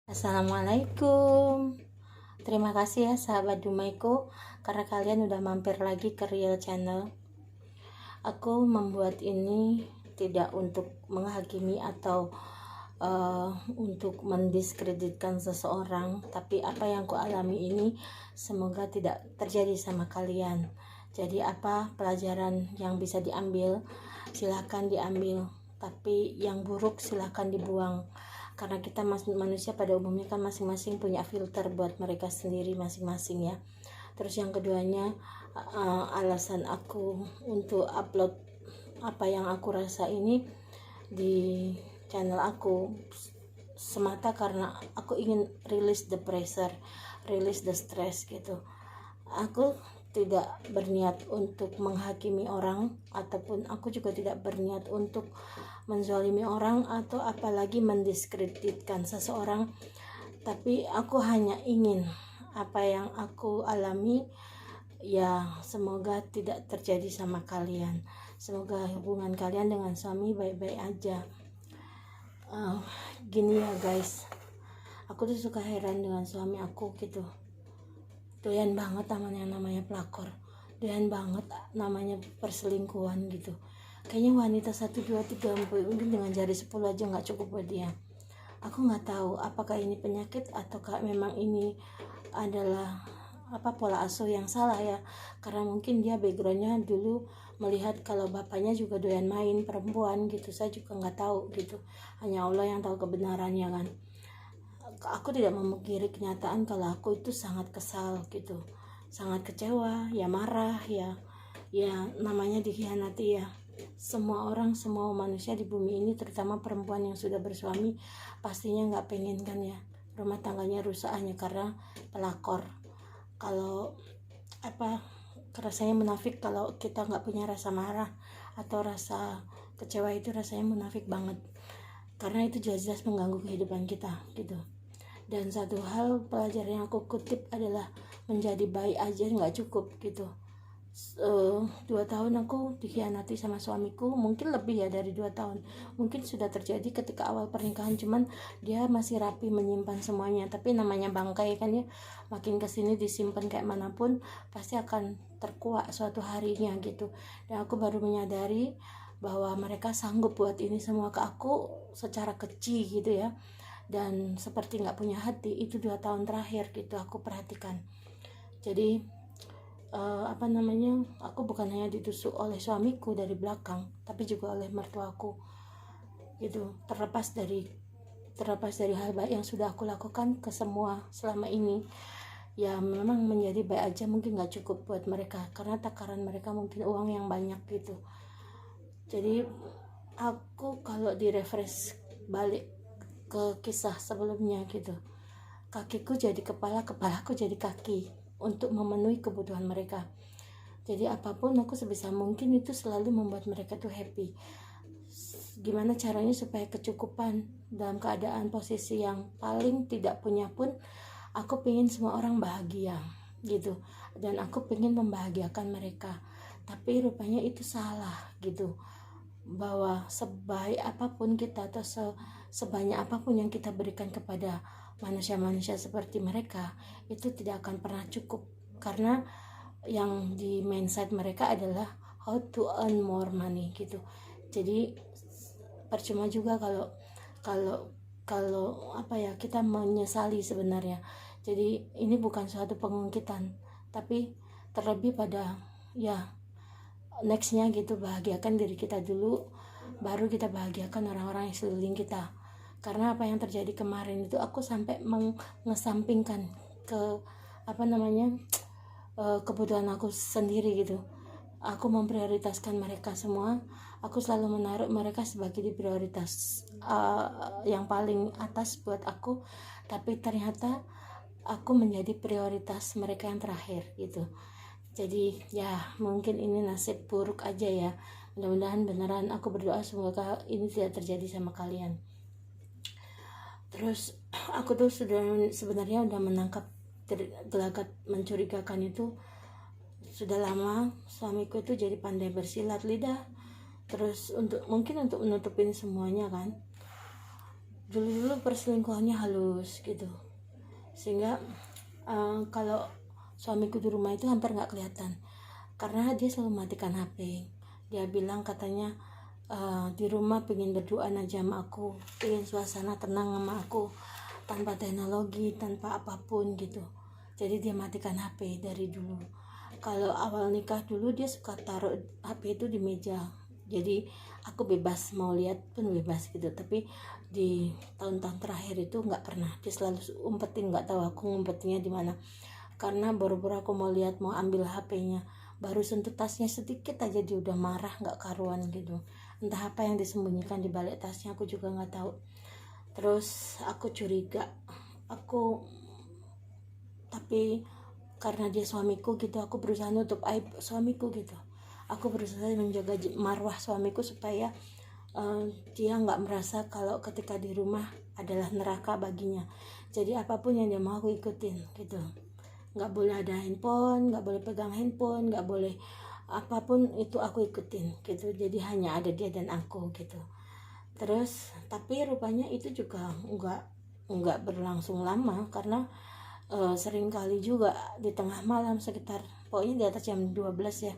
Assalamualaikum. Terima kasih ya sahabat Dumaiku karena kalian udah mampir lagi ke Real Channel. Aku membuat ini tidak untuk menghakimi atau untuk mendiskreditkan seseorang, tapi apa yang ku alami ini semoga tidak terjadi sama kalian. Jadi apa pelajaran yang bisa diambil, silahkan diambil, tapi yang buruk silahkan dibuang, karena kita manusia pada umumnya kan masing-masing punya filter buat mereka sendiri masing-masing ya. Terus yang keduanya, alasan aku untuk upload apa yang aku rasa ini di channel aku semata karena aku ingin release the pressure, release the stress gitu. Aku tidak berniat untuk menghakimi orang, ataupun aku juga tidak berniat untuk menzalimi orang atau apalagi mendiskreditkan seseorang, tapi aku hanya ingin apa yang aku alami ya semoga tidak terjadi sama kalian. Semoga hubungan kalian dengan suami baik-baik aja. Gini ya guys, aku tuh suka heran dengan suami aku gitu. Doyan banget namanya pelakor, doyan banget namanya perselingkuhan gitu. Kayaknya wanita 1, 2, 3, mungkin dengan jari 10 aja gak cukup buat dia. Aku gak tahu apakah ini penyakit ataukah memang ini adalah pola asuh yang salah ya, karena mungkin dia backgroundnya dulu melihat kalau bapaknya juga doyan main perempuan gitu. Saya juga nggak tahu gitu, hanya Allah yang tahu kebenarannya kan. Aku tidak memungkiri kenyataan kalau aku itu sangat kesal gitu, sangat kecewa ya, marah ya namanya dikhianati ya. Semua orang, semua manusia di bumi ini, terutama perempuan yang sudah bersuami, pastinya nggak pengen kan ya rumah tangganya rusak hanya karena pelakor. Kalau rasanya munafik kalau kita nggak punya rasa marah atau rasa kecewa, itu rasanya munafik banget, karena itu jelas-jelas mengganggu kehidupan kita gitu. Dan satu hal pelajaran yang aku kutip adalah menjadi baik aja nggak cukup gitu. 2 tahun aku dikhianati sama suamiku, mungkin lebih ya dari 2 tahun. Mungkin sudah terjadi ketika awal pernikahan, cuman dia masih rapi menyimpan semuanya. Tapi namanya bangkai kan ya, makin kesini disimpan kayak manapun pasti akan terkuak suatu harinya gitu. Dan aku baru menyadari bahwa mereka sanggup buat ini semua ke aku secara kecil gitu ya, dan seperti nggak punya hati. Itu 2 tahun terakhir gitu aku perhatikan. Jadi aku bukan hanya ditusuk oleh suamiku dari belakang, tapi juga oleh mertuaku gitu. Terlepas dari hal baik yang sudah aku lakukan ke semua selama ini, ya memang menjadi baik aja mungkin nggak cukup buat mereka, karena takaran mereka mungkin uang yang banyak gitu. Jadi aku kalau direfresh balik ke kisah sebelumnya gitu, kakiku jadi kepala, kepalaku jadi kaki untuk memenuhi kebutuhan mereka. Jadi apapun aku sebisa mungkin itu selalu membuat mereka tuh happy. Gimana caranya supaya kecukupan dalam keadaan posisi yang paling tidak punya pun, aku pengen semua orang bahagia gitu, dan aku pengen membahagiakan mereka. Tapi rupanya itu salah gitu, bahwa sebaik apapun kita atau sebanyak apapun yang kita berikan kepada manusia-manusia seperti mereka, itu tidak akan pernah cukup, karena yang di mindset mereka adalah how to earn more money gitu. Jadi percuma juga kalau kita menyesali sebenarnya. Jadi ini bukan suatu pengungkitan, tapi terlebih pada ya nextnya gitu, bahagiakan diri kita dulu, baru kita bahagiakan orang-orang yang sekeliling kita. Karena apa yang terjadi kemarin itu aku sampai mengesampingkan ke kebutuhan aku sendiri gitu. Aku memprioritaskan mereka semua. Aku selalu menaruh mereka sebagai di prioritas yang paling atas buat aku, tapi ternyata aku menjadi prioritas mereka yang terakhir gitu. Jadi ya mungkin ini nasib buruk aja ya. Mudah-mudahan beneran, aku berdoa semoga ini tidak terjadi sama kalian. Terus aku tuh sebenarnya udah menangkap gelagat mencurigakan itu sudah lama. Suamiku itu jadi pandai bersilat lidah. Terus untuk menutupin semuanya kan, dulu perselingkuhannya halus gitu, sehingga kalau suamiku di rumah itu hampir nggak kelihatan karena dia selalu matikan HP. Dia bilang katanya di rumah pengen berduaan aja sama aku, pengen suasana tenang sama aku, tanpa teknologi, tanpa apapun gitu. Jadi dia matikan HP dari dulu. Kalau awal nikah dulu dia suka taruh HP itu di meja, jadi aku bebas mau lihat pun bebas gitu. Tapi di tahun-tahun terakhir itu nggak pernah, dia selalu umpetin, nggak tahu aku ngumpetinnya di mana. Karena baru-baru aku mau lihat, mau ambil HP-nya, baru sentuh tasnya sedikit aja dia udah marah nggak karuan gitu. Entah apa yang disembunyikan di balik tasnya, aku juga nggak tahu. Terus aku curiga, tapi karena dia suamiku gitu, aku berusaha nutup aib suamiku gitu. Aku berusaha menjaga marwah suamiku supaya dia nggak merasa kalau ketika di rumah adalah neraka baginya. Jadi apapun yang dia mau aku ikutin gitu. Nggak boleh ada handphone, nggak boleh pegang handphone, nggak boleh apapun itu aku ikutin gitu. Jadi hanya ada dia dan aku gitu. Terus tapi rupanya itu juga nggak berlangsung lama, karena sering kali juga di tengah malam sekitar pokoknya di atas jam 12 ya,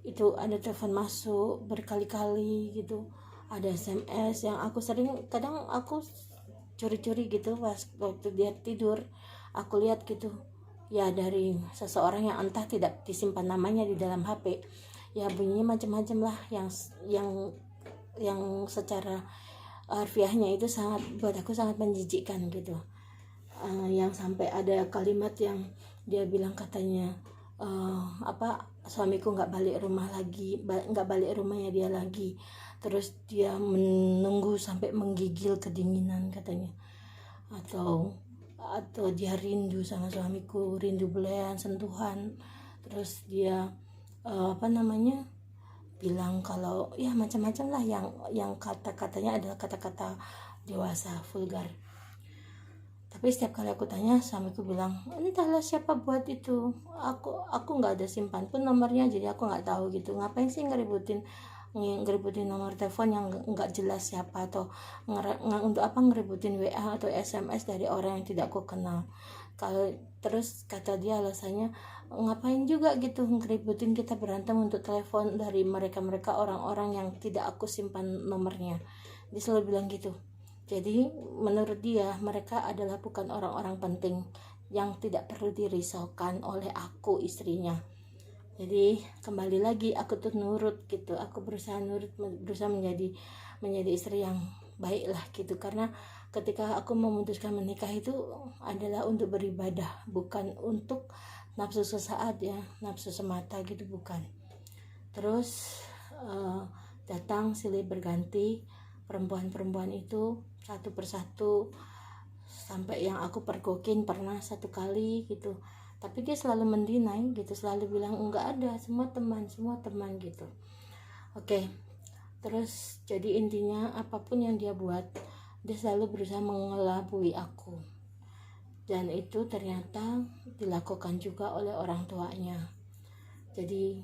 itu ada telepon masuk berkali-kali gitu, ada SMS yang aku sering, kadang aku curi-curi gitu pas waktu dia tidur, aku lihat gitu ya, dari seseorang yang entah tidak disimpan namanya di dalam HP ya, bunyinya macam-macam lah yang secara harfiahnya itu sangat, buat aku sangat menjijikkan gitu. Yang sampai ada kalimat yang dia bilang katanya suamiku nggak balik rumah lagi, nggak balik rumahnya dia lagi, terus dia menunggu sampai menggigil kedinginan katanya, atau dia rindu sama suamiku, rindu belayan sentuhan. Terus dia bilang kalau ya macam-macam lah yang kata-katanya adalah kata-kata dewasa vulgar. Tapi setiap kali aku tanya, suamiku bilang entahlah siapa buat itu, aku nggak ada simpan pun nomornya, jadi aku nggak tahu gitu. Ngapain sih ngeributin nomor telepon yang nggak jelas siapa, atau untuk apa ngeributin WA atau SMS dari orang yang tidak aku kenal. Kalau terus kata dia alasannya, ngapain juga gitu ngeributin, kita berantem untuk telepon dari mereka orang-orang yang tidak aku simpan nomornya. Dia selalu bilang gitu. Jadi menurut dia mereka adalah bukan orang-orang penting yang tidak perlu dirisaukan oleh aku, istrinya. Jadi kembali lagi aku tuh nurut gitu, aku berusaha menjadi istri yang baik lah gitu. Karena ketika aku memutuskan menikah itu adalah untuk beribadah, bukan untuk nafsu sesaat ya, nafsu semata gitu, bukan. Terus datang silih berganti perempuan-perempuan itu satu persatu, sampai yang aku pergokin pernah satu kali gitu, tapi dia selalu mendinai gitu, selalu bilang enggak ada, semua teman gitu. Oke. Terus jadi intinya apapun yang dia buat, dia selalu berusaha mengelabui aku, dan itu ternyata dilakukan juga oleh orang tuanya. Jadi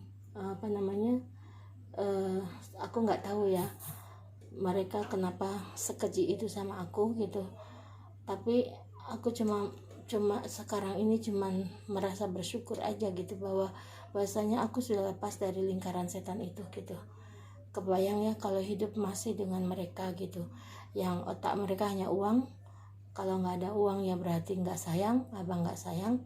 aku nggak tahu ya mereka kenapa sekeji itu sama aku gitu. Tapi aku cuma sekarang ini cuman merasa bersyukur aja gitu, bahwasanya aku sudah lepas dari lingkaran setan itu gitu. Kebayang ya kalau hidup masih dengan mereka gitu, yang otak mereka hanya uang. Kalau nggak ada uang ya berarti nggak sayang, abang nggak sayang.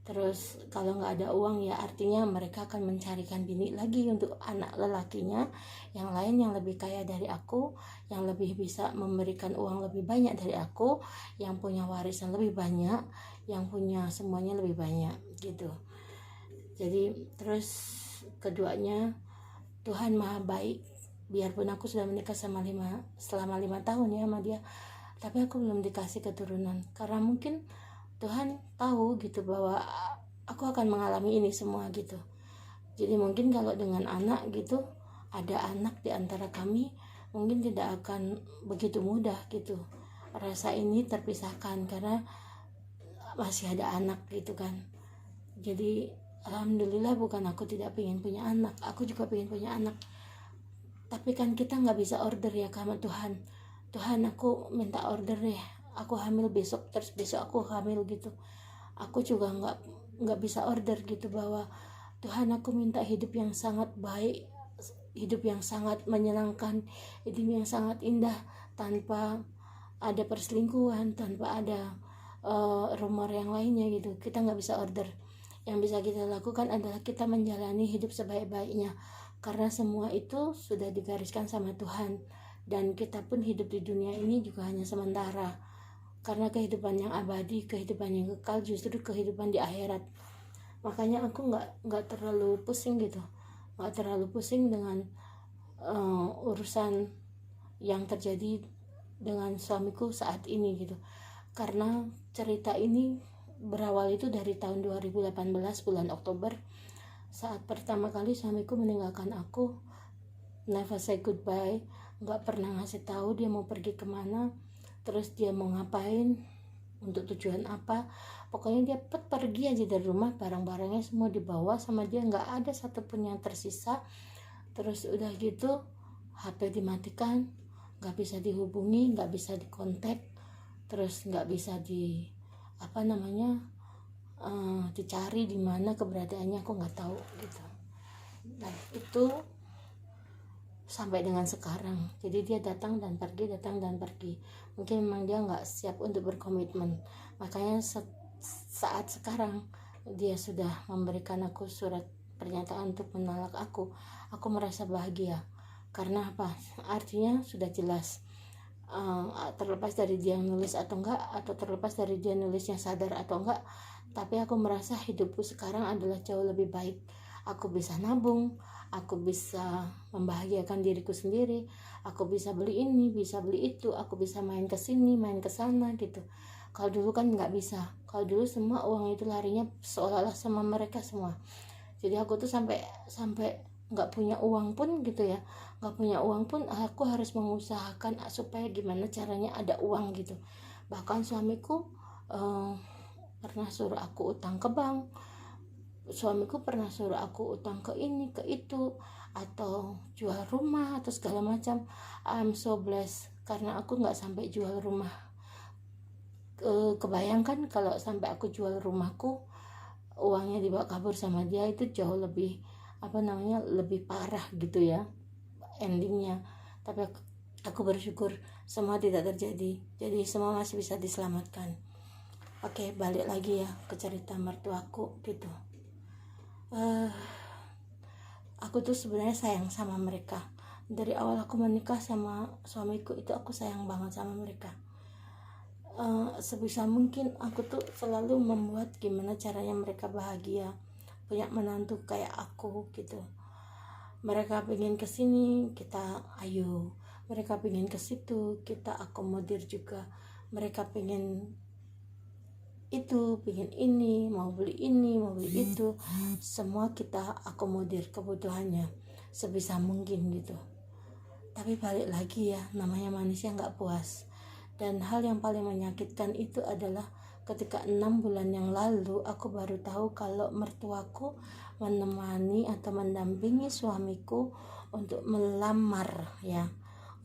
Terus kalau nggak ada uang ya artinya mereka akan mencarikan bini lagi untuk anak lelakinya yang lain, yang lebih kaya dari aku, yang lebih bisa memberikan uang lebih banyak dari aku, yang punya warisan lebih banyak, yang punya semuanya lebih banyak gitu. Jadi terus keduanya, Tuhan maha baik. Biarpun aku sudah menikah selama 5 tahun ya sama dia, tapi aku belum dikasih keturunan, karena mungkin Tuhan tahu gitu bahwa aku akan mengalami ini semua gitu. Jadi mungkin kalau dengan anak gitu, ada anak di antara kami, mungkin tidak akan begitu mudah gitu rasa ini terpisahkan, karena masih ada anak gitu kan. Jadi alhamdulillah, bukan aku tidak pengen punya anak, aku juga pengen punya anak. Tapi kan kita nggak bisa order ya sama Tuhan. Tuhan aku minta order deh, aku hamil besok, terus besok aku hamil gitu. Aku juga nggak bisa order gitu, bahwa Tuhan aku minta hidup yang sangat baik, hidup yang sangat menyenangkan, hidup yang sangat indah, tanpa ada perselingkuhan, tanpa ada rumor yang lainnya gitu. Kita nggak bisa order. Yang bisa kita lakukan adalah kita menjalani hidup sebaik-baiknya, karena semua itu sudah digariskan sama Tuhan, dan kita pun hidup di dunia ini juga hanya sementara, karena kehidupan yang abadi, kehidupan yang kekal justru kehidupan di akhirat. Makanya aku nggak terlalu pusing gitu, nggak terlalu pusing dengan urusan yang terjadi dengan suamiku saat ini gitu. Karena cerita ini berawal itu dari tahun 2018 bulan Oktober, saat pertama kali suamiku meninggalkan aku, never say goodbye, nggak pernah ngasih tahu dia mau pergi kemana, terus dia mau ngapain, untuk tujuan apa. Pokoknya dia pergi aja dari rumah, barang-barangnya semua dibawa sama dia, nggak ada satupun yang tersisa. Terus udah gitu HP dimatikan, nggak bisa dihubungi, nggak bisa dikontak, terus nggak bisa dicari di mana keberadaannya, aku nggak tahu gitu. Dan itu sampai dengan sekarang. Jadi dia datang dan pergi. Mungkin memang dia nggak siap untuk berkomitmen. Makanya saat sekarang dia sudah memberikan aku surat pernyataan untuk menolak aku merasa bahagia. Karena apa? Artinya sudah jelas. Terlepas dari dia nulis atau enggak, atau terlepas dari dia nulisnya sadar atau enggak, tapi aku merasa hidupku sekarang adalah jauh lebih baik. Aku bisa nabung, aku bisa membahagiakan diriku sendiri, aku bisa beli ini, bisa beli itu, aku bisa main ke sini, main ke sana gitu. Kalau dulu kan nggak bisa. Kalau dulu semua uang itu larinya seolah-olah sama mereka semua. Jadi aku tuh sampai nggak punya uang pun gitu ya, nggak punya uang pun aku harus mengusahakan supaya gimana caranya ada uang gitu. Bahkan suamiku pernah suruh aku utang ke bank, suamiku pernah suruh aku utang ke ini ke itu, atau jual rumah atau segala macam. I'm so blessed karena aku nggak sampai jual rumah. Kebayangkan kalau sampai aku jual rumahku, uangnya dibawa kabur sama dia, itu jauh lebih lebih parah gitu ya endingnya. Tapi aku bersyukur semua tidak terjadi, jadi semua masih bisa diselamatkan. Oke, balik lagi ya ke cerita mertuaku gitu. Aku tuh sebenarnya sayang sama mereka. Dari awal aku menikah sama suamiku itu aku sayang banget sama mereka. Sebisa mungkin aku tuh selalu membuat gimana caranya mereka bahagia, punya menantu kayak aku gitu. Mereka pengen kesini, kita ayo. Mereka pengen ke situ, kita akomodir juga. Mereka pengen itu, pengen ini, mau beli itu, semua kita akomodir kebutuhannya sebisa mungkin gitu. Tapi balik lagi ya, namanya manusia nggak puas. Dan hal yang paling menyakitkan itu adalah ketika 6 bulan yang lalu aku baru tahu kalau mertuaku menemani atau mendampingi suamiku untuk melamar ya,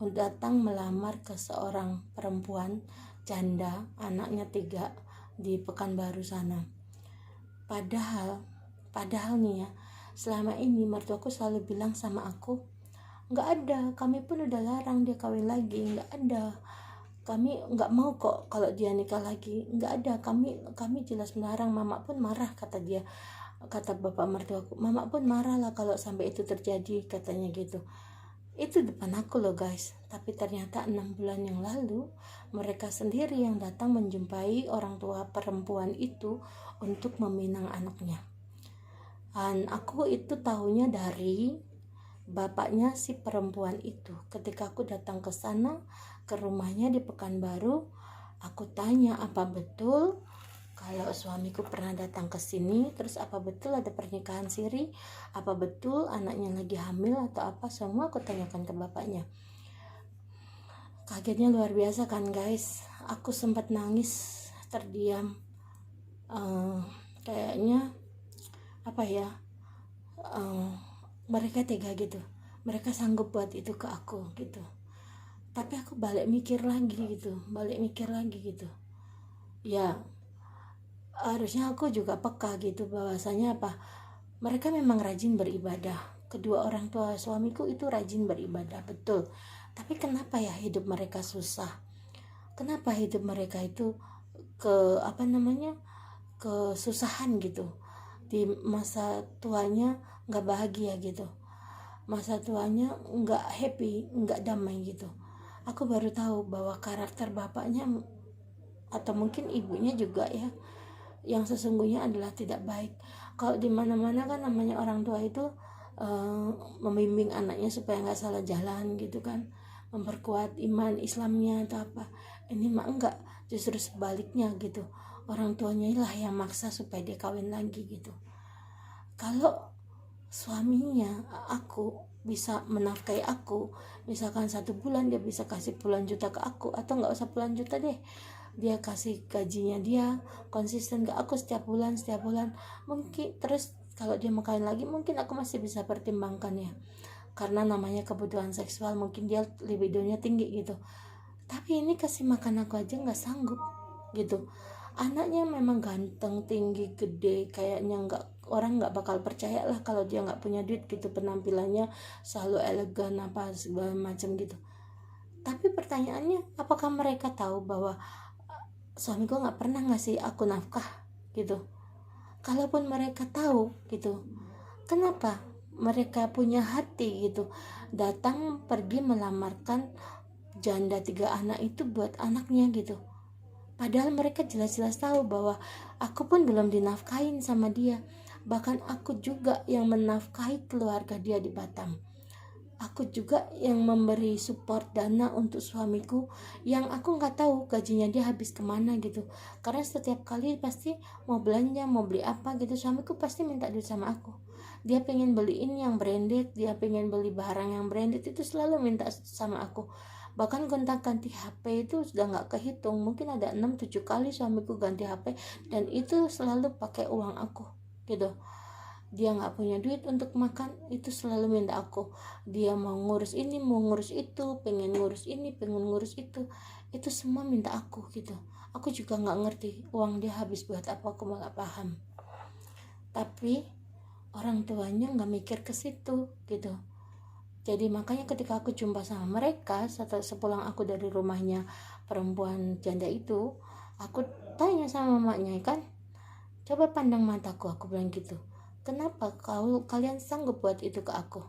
untuk datang melamar ke seorang perempuan janda, anaknya 3 di Pekanbaru sana. Padahal nih ya, selama ini mertuaku selalu bilang sama aku, nggak ada, kami pun udah larang dia kawin lagi, nggak ada, kami nggak mau kok kalau dia nikah lagi, nggak ada, kami jelas melarang. Mama pun marah, kata bapak mertuaku, mama pun marah lah kalau sampai itu terjadi, katanya gitu. Itu depan aku loh guys. Tapi ternyata 6 bulan yang lalu mereka sendiri yang datang menjumpai orang tua perempuan itu untuk meminang anaknya. Dan aku itu tahunya dari bapaknya si perempuan itu. Ketika aku datang ke sana, ke rumahnya di Pekanbaru, aku tanya apa betul kalau suamiku pernah datang ke sini, terus apa betul ada pernikahan siri, apa betul anaknya lagi hamil atau apa, semua aku tanyakan ke bapaknya. Kagetnya luar biasa kan guys, aku sempat nangis terdiam. Kayaknya mereka tega gitu, mereka sanggup buat itu ke aku gitu. Tapi aku balik mikir lagi gitu. Ya, harusnya aku juga peka gitu, bahwasanya apa, mereka memang rajin beribadah. Kedua orang tua suamiku itu rajin beribadah, betul. Tapi kenapa ya hidup mereka susah? Kenapa hidup mereka itu kesusahan gitu? Di masa tuanya nggak bahagia gitu, masa tuanya nggak happy, nggak damai gitu. Aku baru tahu bahwa karakter bapaknya atau mungkin ibunya juga ya, yang sesungguhnya adalah tidak baik. Kalau di mana-mana kan namanya orang tua itu membimbing anaknya supaya nggak salah jalan gitu kan, memperkuat iman Islamnya atau apa. Ini mah enggak, justru sebaliknya gitu, orang tuanya lah yang maksa supaya dia kawin lagi gitu. Kalau suaminya aku bisa menafkahi aku, misalkan 1 bulan dia bisa kasih puluhan juta ke aku, atau nggak usah puluhan juta deh, dia kasih gajinya dia konsisten ke aku setiap bulan, mungkin. Terus kalau dia mau kawin lagi, mungkin aku masih bisa pertimbangkan ya, karena namanya kebutuhan seksual, mungkin dia libidonya tinggi gitu. Tapi ini kasih makan aku aja nggak sanggup gitu. Anaknya memang ganteng, tinggi, gede, kayaknya orang nggak bakal percaya lah kalau dia nggak punya duit gitu. Penampilannya selalu elegan apa segala macam gitu. Tapi pertanyaannya, apakah mereka tahu bahwa suamiku nggak pernah ngasih aku nafkah gitu? Kalaupun mereka tahu gitu, kenapa mereka punya hati gitu, datang pergi melamarkan janda 3 anak itu buat anaknya gitu? Padahal mereka jelas-jelas tahu bahwa aku pun belum dinafkahin sama dia. Bahkan aku juga yang menafkahi keluarga dia di Batam. Aku juga yang memberi support dana untuk suamiku, yang aku nggak tahu gajinya dia habis kemana gitu. Karena setiap kali pasti mau belanja, mau beli apa gitu, suamiku pasti minta duit sama aku. Dia pengen beliin yang branded, dia pengen beli barang yang branded, itu selalu minta sama aku. Bahkan gonta-ganti HP itu sudah nggak kehitung, mungkin ada 6-7 kali suamiku ganti HP, dan itu selalu pakai uang aku gitu. Dia nggak punya duit untuk makan, itu selalu minta aku. Dia mau ngurus ini, mau ngurus itu, pengen ngurus ini, pengen ngurus itu semua minta aku gitu. Aku juga nggak ngerti uang dia habis buat apa, aku nggak paham. Tapi orang tuanya nggak mikir ke situ gitu. Jadi makanya ketika aku jumpa sama mereka setelah sepulang aku dari rumahnya perempuan janda itu, aku tanya sama mamanya kan, coba pandang mataku, aku bilang gitu. Kenapa kalian sanggup buat itu ke aku?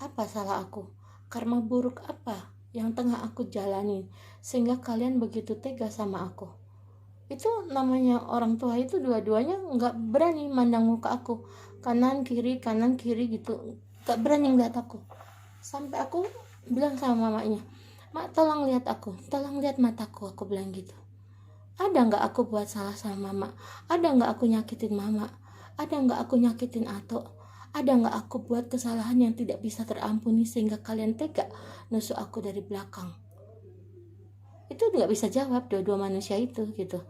Apa salah aku? Karma buruk apa yang tengah aku jalani sehingga kalian begitu tega sama aku? Itu namanya orang tua itu dua-duanya nggak berani mandang muka aku, kanan kiri gitu, nggak berani ngeliat aku. Sampai aku bilang sama mamanya, "Mak, tolong lihat aku, tolong lihat mataku," aku bilang gitu. Ada nggak aku buat salah sama mama? Ada nggak aku nyakitin mama? Ada nggak aku nyakitin Ato? Ada nggak aku buat kesalahan yang tidak bisa terampuni sehingga kalian tega nusuk aku dari belakang? Itu nggak bisa jawab dua-dua manusia itu gitu.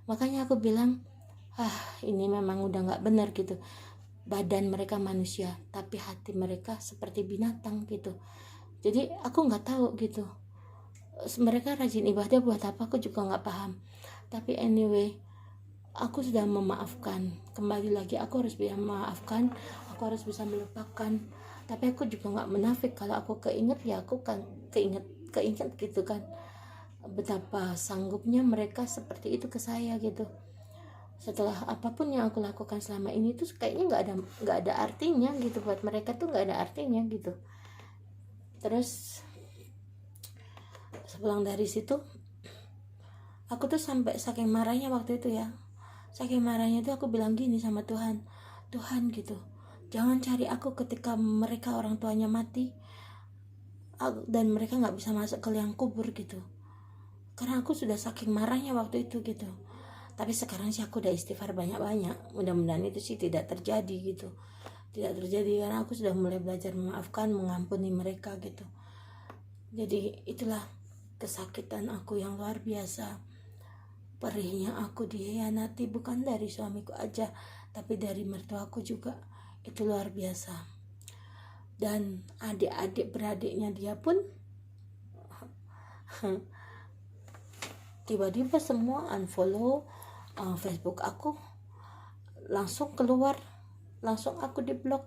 Makanya aku bilang, ini memang udah nggak benar gitu. Badan mereka manusia, tapi hati mereka seperti binatang gitu. Jadi aku nggak tahu gitu, mereka rajin ibadah buat apa, aku juga nggak paham. Tapi anyway, aku sudah memaafkan. Kembali lagi, aku harus bisa memaafkan, aku harus bisa melupakan. Tapi aku juga nggak menafik, kalau aku keinget ya aku kan keinget gitu kan, betapa sanggupnya mereka seperti itu ke saya gitu. Setelah apapun yang aku lakukan selama ini tuh kayaknya nggak ada artinya gitu, buat mereka tuh nggak ada artinya gitu. Terus sepulang dari situ, aku tuh sampai saking marahnya waktu itu ya, saking marahnya tuh aku bilang gini sama Tuhan, Tuhan gitu, jangan cari aku ketika mereka orang tuanya mati dan mereka nggak bisa masuk ke liang kubur gitu. Karena aku sudah saking marahnya waktu itu gitu. Tapi sekarang sih aku udah istighfar banyak-banyak, mudah-mudahan itu sih tidak terjadi gitu, tidak terjadi, karena aku sudah mulai belajar memaafkan, mengampuni mereka gitu. Jadi itulah kesakitan aku yang luar biasa. Perihnya aku dikhianati, bukan dari suamiku aja, tapi dari mertuaku juga. Itu luar biasa. Dan adik-adik beradiknya dia pun Tiba-tiba semua unfollow Facebook aku, langsung keluar, langsung aku diblok,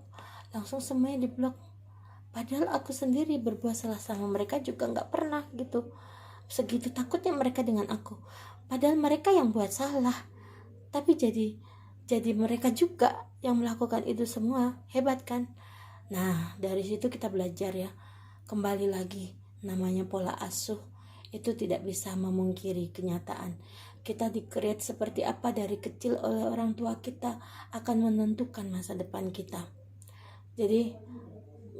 langsung semuanya diblok. Padahal aku sendiri berbuat salah sama mereka juga nggak pernah gitu. Segitu takutnya mereka dengan aku. Padahal mereka yang buat salah. Tapi jadi mereka juga yang melakukan itu semua. Hebat kan? Nah, dari situ kita belajar ya. Kembali lagi, namanya pola asuh itu tidak bisa memungkiri kenyataan. Kita di-create seperti apa dari kecil oleh orang tua kita akan menentukan masa depan kita. Jadi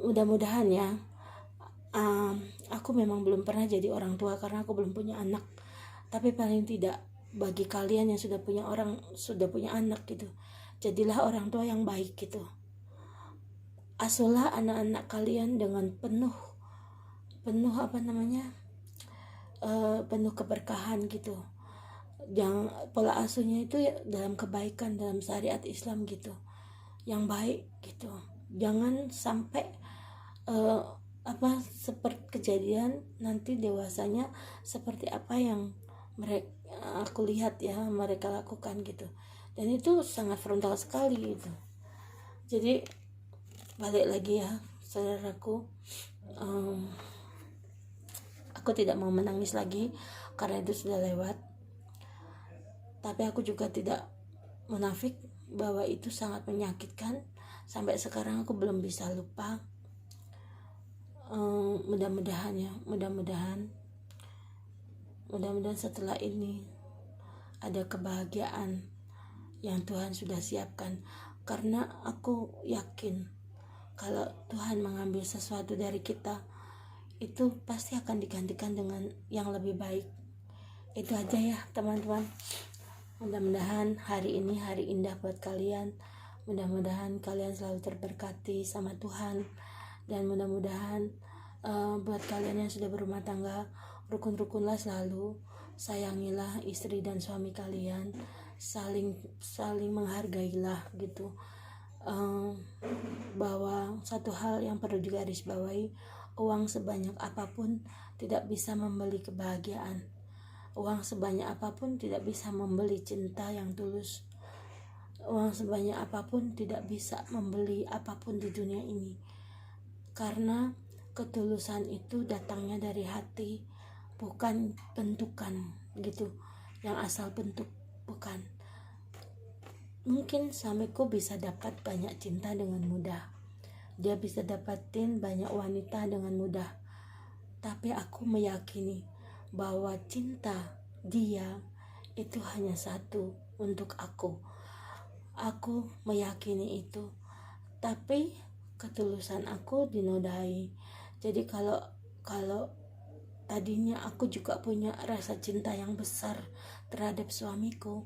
mudah-mudahan ya, aku memang belum pernah jadi orang tua karena aku belum punya anak. Tapi paling tidak bagi kalian yang sudah punya anak gitu, jadilah orang tua yang baik gitu. Asuhlah anak-anak kalian dengan penuh penuh keberkahan gitu. Yang pola asuhnya itu ya dalam kebaikan, dalam syariat Islam gitu, yang baik gitu. Jangan sampai seperti kejadian nanti dewasanya seperti apa yang aku lihat ya mereka lakukan gitu, dan itu sangat frontal sekali gitu. Jadi balik lagi ya saudaraku, aku tidak mau menangis lagi karena itu sudah lewat, tapi aku juga tidak munafik bahwa itu sangat menyakitkan. Sampai sekarang aku belum bisa lupa. Mudah-mudahan setelah ini ada kebahagiaan yang Tuhan sudah siapkan, karena aku yakin kalau Tuhan mengambil sesuatu dari kita itu pasti akan digantikan dengan yang lebih baik. Itu aja ya teman-teman. Mudah-mudahan hari ini hari indah buat kalian. Mudah-mudahan kalian selalu terberkati sama Tuhan, dan mudah-mudahan buat kalian yang sudah berumah tangga, rukun-rukunlah selalu, sayangilah istri dan suami kalian, saling menghargailah gitu. Bahwa satu hal yang perlu digarisbawahi, uang sebanyak apapun tidak bisa membeli kebahagiaan. Uang sebanyak apapun tidak bisa membeli cinta yang tulus. Uang sebanyak apapun tidak bisa membeli apapun di dunia ini, karena ketulusan itu datangnya dari hati, bukan bentukan gitu, yang asal bentuk, bukan. Mungkin suamiku bisa dapat banyak cinta dengan mudah, dia bisa dapatin banyak wanita dengan mudah, tapi aku meyakini bahwa cinta dia itu hanya satu untuk aku. Aku meyakini itu, tapi ketulusan aku dinodai. Jadi kalau tadinya aku juga punya rasa cinta yang besar terhadap suamiku,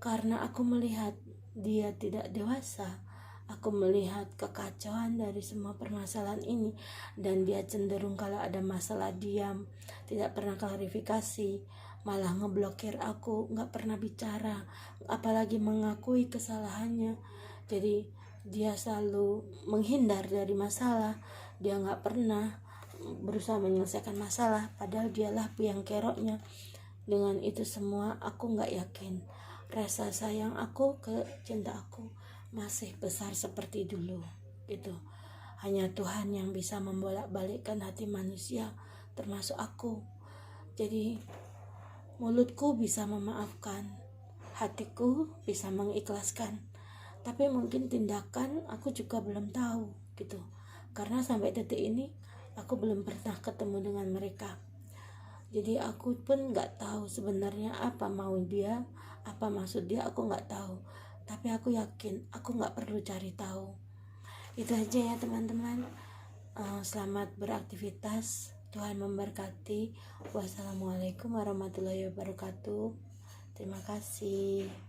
karena aku melihat dia tidak dewasa, aku melihat kekacauan dari semua permasalahan ini, dan dia cenderung kalau ada masalah diam, tidak pernah klarifikasi, malah ngeblokir aku, gak pernah bicara, apalagi mengakui kesalahannya. Jadi dia selalu menghindar dari masalah, dia gak pernah berusaha menyelesaikan masalah, padahal dialah biang keroknya. Dengan itu semua aku gak yakin rasa sayang aku ke cinta aku masih besar seperti dulu gitu. Hanya Tuhan yang bisa membolak-balikkan hati manusia, termasuk aku. Jadi mulutku bisa memaafkan, hatiku bisa mengikhlaskan, tapi mungkin tindakan aku juga belum tahu gitu, karena sampai detik ini aku belum pernah ketemu dengan mereka. Jadi aku pun gak tahu sebenarnya apa mau dia, apa maksud dia, aku gak tahu. Tapi aku yakin aku gak perlu cari tahu. Itu aja ya teman-teman. Selamat beraktivitas, Tuhan memberkati. Wassalamualaikum warahmatullahi wabarakatuh. Terima kasih.